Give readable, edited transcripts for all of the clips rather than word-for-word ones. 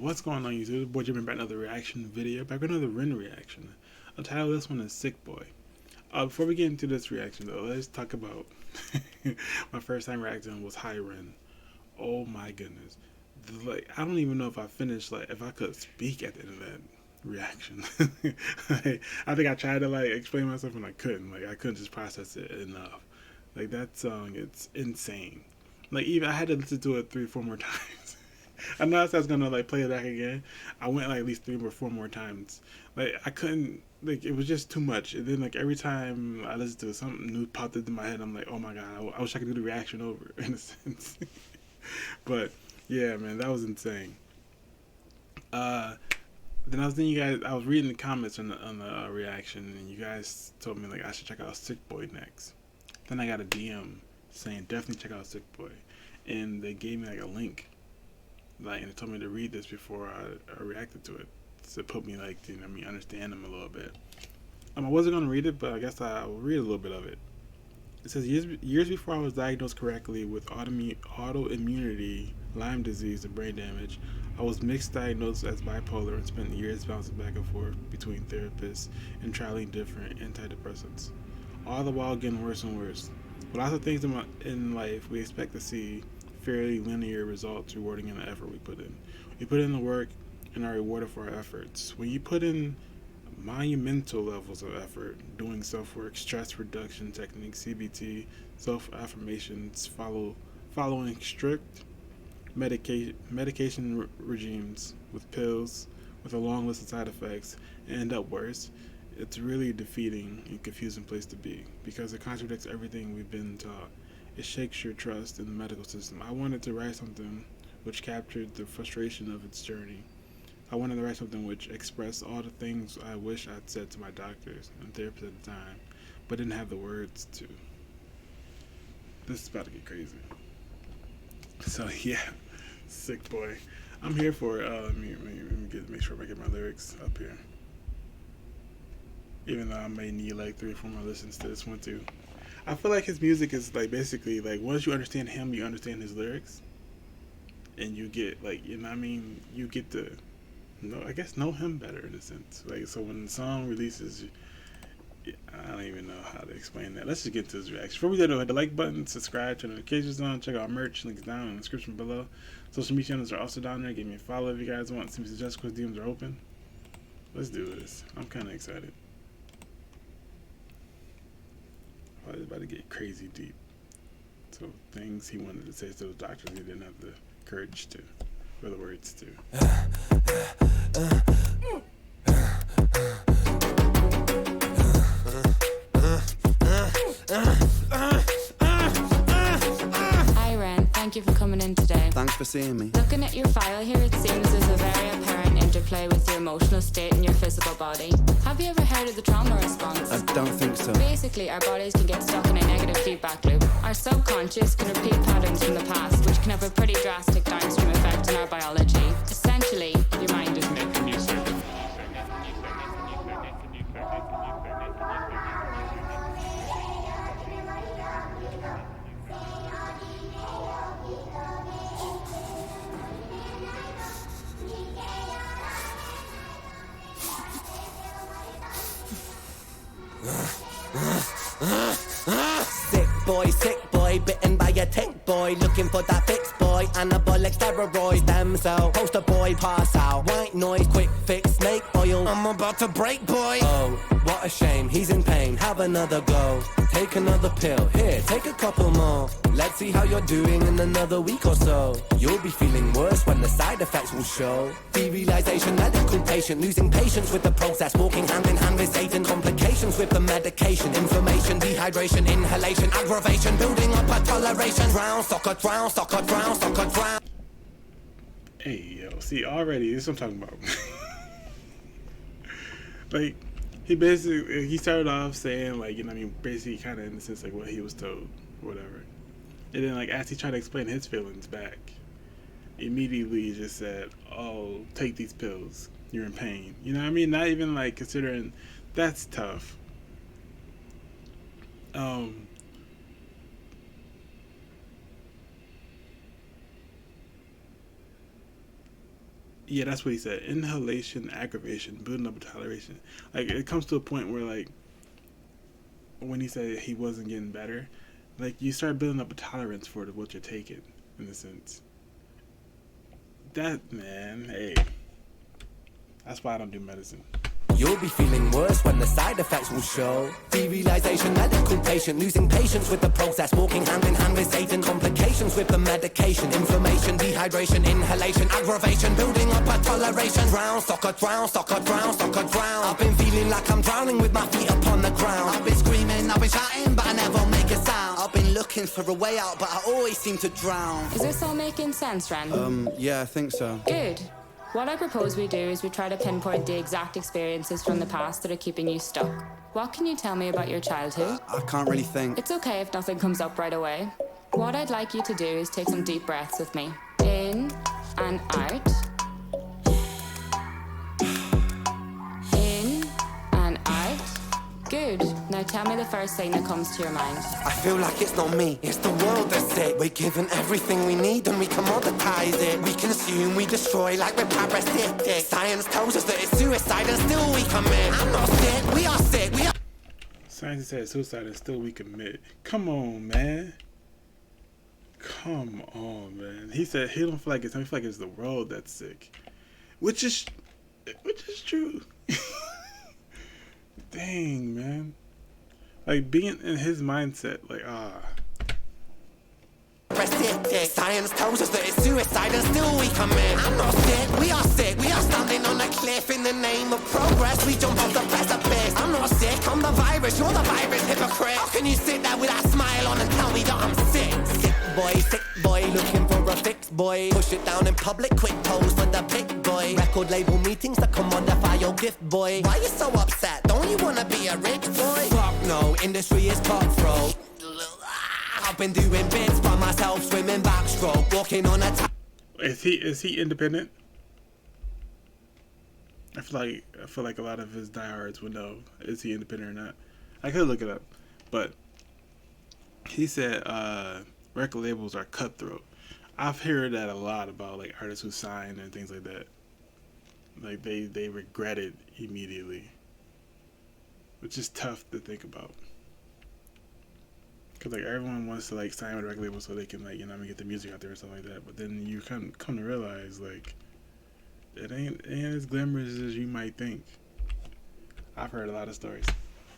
What's going on, YouTube? Boy, Jimmy back another reaction video. Back with another Ren reaction. The title of this one is Sick Boy. Before we get into this reaction though, let's talk about my first time reacting was High Ren. Oh my goodness. Like, I don't even know if I finished, like, if I could speak at the end of that reaction. Like, I think I tried to, like, explain myself and I couldn't. Like, I couldn't just process it enough. Like, that song, it's insane. Like, even I had to listen to it 3 or 4 more times. I know I was gonna like play it back again. I went like at least 3 or 4 more times. Like, I couldn't, like, it was just too much. And then like every time I listened to it, something new popped into my head. I'm like, oh my god, I wish I could do the reaction over in a sense. But yeah, man, that was insane. Then I was reading the comments on the reaction, and you guys told me like I should check out Sick Boy next. Then I got a DM saying definitely check out Sick Boy, and they gave me like a link, like, and it told me to read this before I reacted to it. So it put me like, you know, me understand them a little bit. I wasn't gonna read it, but I guess I will read a little bit of it. It says years before I was diagnosed correctly with autoimmunity, Lyme disease, and brain damage, I was mixed diagnosed as bipolar and spent years bouncing back and forth between therapists and trialing different antidepressants, all the while getting worse and worse. With lots of things in life, we expect to see fairly linear results rewarding in the effort we put in. We put in the work and are rewarded for our efforts. When you put in monumental levels of effort, doing self-work, stress reduction techniques, CBT, self-affirmations, following strict medication regimes with pills, with a long list of side effects, and end up worse, it's really a defeating and confusing place to be because it contradicts everything we've been taught. It shakes your trust in the medical system. I wanted to write something which captured the frustration of its journey. I wanted to write something which expressed all the things I wish I'd said to my doctors and therapists at the time, but didn't have the words to. This is about to get crazy. So yeah, Sick Boy. I'm here for it. Let me make sure I get my lyrics up here. Even though I may need like 3 or 4 more listens to this one too. I feel like his music is like basically like once you understand him, you understand his lyrics, and you get like, you know what I mean, you get to know him better in a sense. Like, so when the song releases, I don't even know how to explain that. Let's just get to his reaction. Before we do that, hit the like button, subscribe, turn notifications on, check out merch, links down in the description below. Social media channels are also down there. Give me a follow if you guys want. See me suggest because DMs are open. Let's do this. I'm kind of excited. Oh, it's about to get crazy deep. So things he wanted to say to those doctors, he didn't have the courage to, or the words to. Hi Ren, thank you for coming in today. Thanks for seeing me. Looking at your file here, it seems there's a very apparent interplay with your emotional state and your physical body. Have you ever heard of the trauma response? I don't think so. Basically, our bodies can get stuck in a negative feedback loop. Our subconscious can repeat patterns from the past, which can have a pretty drastic downstream effect on our biology. Essentially, your mind is making you sick. Sick boy, bitten by a tick boy, looking for that fix boy, anabolic steroids, stem cell, poster boy, pass out, white noise, quick fix, snake oil, I'm about to break boy. Oh, what a shame, he's in pain, have another go, take another pill, here, take a couple more, let's see how you're doing in another week or so, you'll be feeling worse when the side effects will show, derealization, medical patient, losing patience with the process, walking hand in hand with Satan, complications with the medication, inflammation, dehydration, inhalation, aggravation, building up a toleration, drown, soccer, drown, soccer, drown, soccer, drown. Hey, yo, see, already, this is what I'm talking about. Like, he started off saying, like, you know what I mean, basically kind of in the sense, like, what he was told, or whatever. And then, like, as he tried to explain his feelings back, immediately he just said, oh, take these pills, you're in pain. You know what I mean? Not even, like, considering, that's tough. Yeah, that's what he said. Inhalation, aggravation, building up a toleration. Like it comes to a point where like when he said he wasn't getting better, like you start building up a tolerance for what you're taking, in a sense. That man, hey, that's why I don't do medicine. You'll be feeling worse when the side effects will show. Derealization, medical patient, losing patience with the process, walking hand in hand with Satan. Complications with the medication, inflammation, dehydration, inhalation, aggravation, building up a toleration. Drown, soccer, drown, soccer, drown, soccer, drown. I've been feeling like I'm drowning with my feet upon the ground. I've been screaming, I've been shouting, but I never make a sound. I've been looking for a way out, but I always seem to drown. Is this all making sense, Ren? Yeah, I think so. Good. What I propose we do is we try to pinpoint the exact experiences from the past that are keeping you stuck. What can you tell me about your childhood? I can't really think. It's okay if nothing comes up right away. What I'd like you to do is take some deep breaths with me. In and out. In and out. Good. Now tell me the first thing that comes to your mind. I feel like it's not me, it's the world that's sick. We're given everything we need and we commoditize it. We consume, we destroy like we're parasitic. Science tells us that it's suicide and still we commit. I'm not sick, we are sick, we are... Science says suicide and still we commit. Come on, man. Come on, man. He said he don't feel like it's him. He feel like it's the world that's sick, which is true. Dang, man. Like being in his mindset, like Science tells us that it's suicide and still we commit. I'm not sick, we are sick. We are standing on a cliff in the name of progress. We jump off the precipice. I'm not sick, I'm the virus. You're the virus, hypocrite. How can you sit there with that smile on and tell me that I'm sick? Sick boy, looking for a fix, boy. Push it down in public, quick pose for the pic, boy. Record label meetings that commodify your gift, boy. Why you so upset? Don't you wanna be a rich boy? Fuck no, industry is cutthroat. I've been doing bits by myself, swimming backstroke, walking on a is he independent? I feel like a lot of his diehards would know, is he independent or not. I could look it up, but he said record labels are cutthroat. I've heard that a lot about like artists who sign and things like that. Like they regret it immediately, which is tough to think about. Cause like everyone wants to like sign with a record label so they can like get the music out there and stuff like that. But then you come to realize like it ain't as glamorous as you might think. I've heard a lot of stories.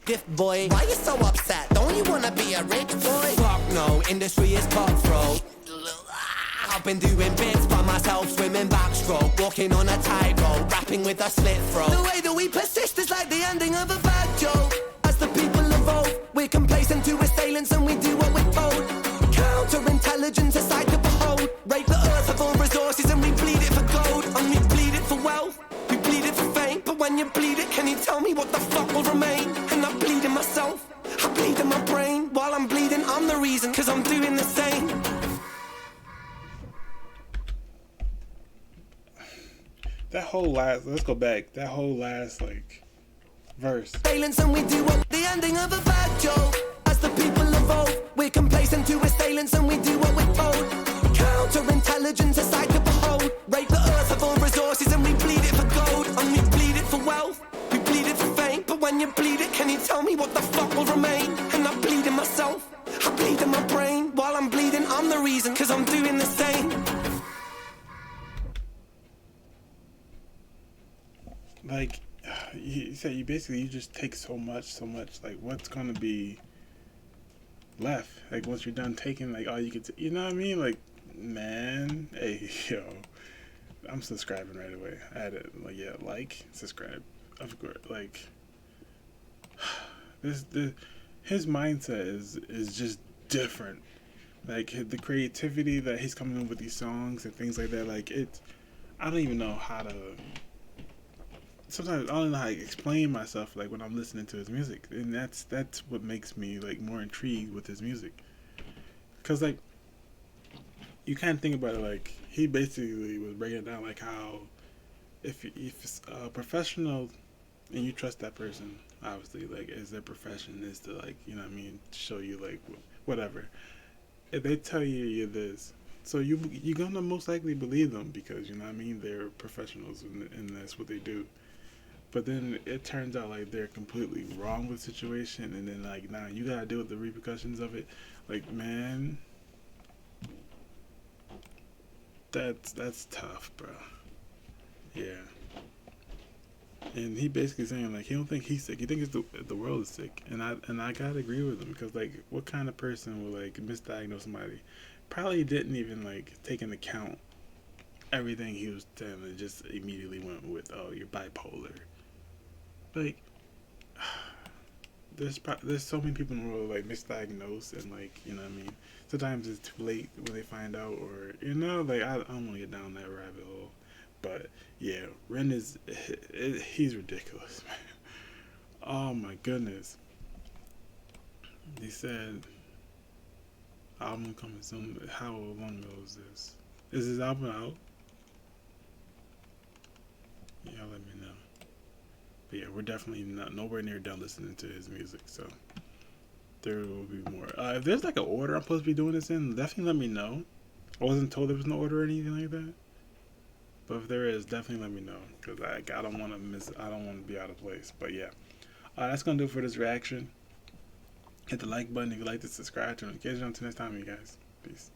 gift, boy. Why you so upset? Don't you wanna be a rich boy? Fuck no, industry is cutthroat. I've been doing bits by myself, swimming backstroke, walking on a tightrope, rapping with a slit throat. The way that we persist is like the ending of a bad joke. As the people evolve, we're complacent to assailants and we do what we're told. Counterintelligence, a sight to behold. Rape the earth of all resources and we bleed it for gold. And we bleed it for wealth, we bleed it for fame. But when you bleed it, can you tell me what the fuck will remain? And I bleed in myself, I bleed in my brain. While I'm bleeding, I'm the reason, cause I'm doing the same. That whole last, let's go back, that whole last, like, verse. Assailants and we do what the ending of a bad joke. As the people evolve, we're complacent to assailants and we do what we're told. Counterintelligence, a sight to behold. Rape the earth of all resources and we bleed it for gold. And we bleed it for wealth, we bleed it for fame. But when you bleed it, can you tell me what the fuck will remain? And I bleed in myself, I bleed in my brain. While I'm bleeding, I'm the reason, cause I'm doing the same. Like, you said, you just take so much, like, what's gonna be left? Like, once you're done taking, like, all you could, you know what I mean? Like, man, hey, yo, I'm subscribing right away. I had it, like, yeah, like, subscribe, of course, like, his mindset is just different. Like, the creativity that he's coming up with these songs and things like that, like, I don't even know how to, sometimes I don't know how to explain myself, like, when I'm listening to his music, and that's what makes me, like, more intrigued with his music, because, like, you kind of think about it, like, he basically was breaking it down, like, how if it's a professional and you trust that person, obviously, like, as their profession is to, like, you know what I mean, show you, like, whatever, if they tell you you're this, So you gonna most likely believe them because you know what I mean they're professionals and that's what they do. But then it turns out like they're completely wrong with the situation, and then like now you gotta deal with the repercussions of it. Like man, that's tough, bro. Yeah. And he basically saying like he don't think he's sick. He thinks the world is sick, and I gotta agree with him because like what kind of person would like misdiagnose somebody? Probably didn't even like take into account everything he was telling and just immediately went with oh you're bipolar. Like there's so many people in the world like misdiagnosed and like you know what I mean. Sometimes it's too late when they find out or you know like I don't want to get down that rabbit hole. But yeah, Ren is he's ridiculous, man. Oh my goodness. He said album coming soon. How long ago is this? Is his album out? Yeah, let me know. But yeah, we're definitely not nowhere near done listening to his music, so there will be more. If there's like an order I'm supposed to be doing this in, definitely let me know. I wasn't told there was no order or anything like that. But if there is, definitely let me know because I don't want to miss. I don't want to be out of place. But yeah, that's gonna do it for this reaction. Hit the like button if you like to subscribe to notifications. Until next time, you guys. Peace.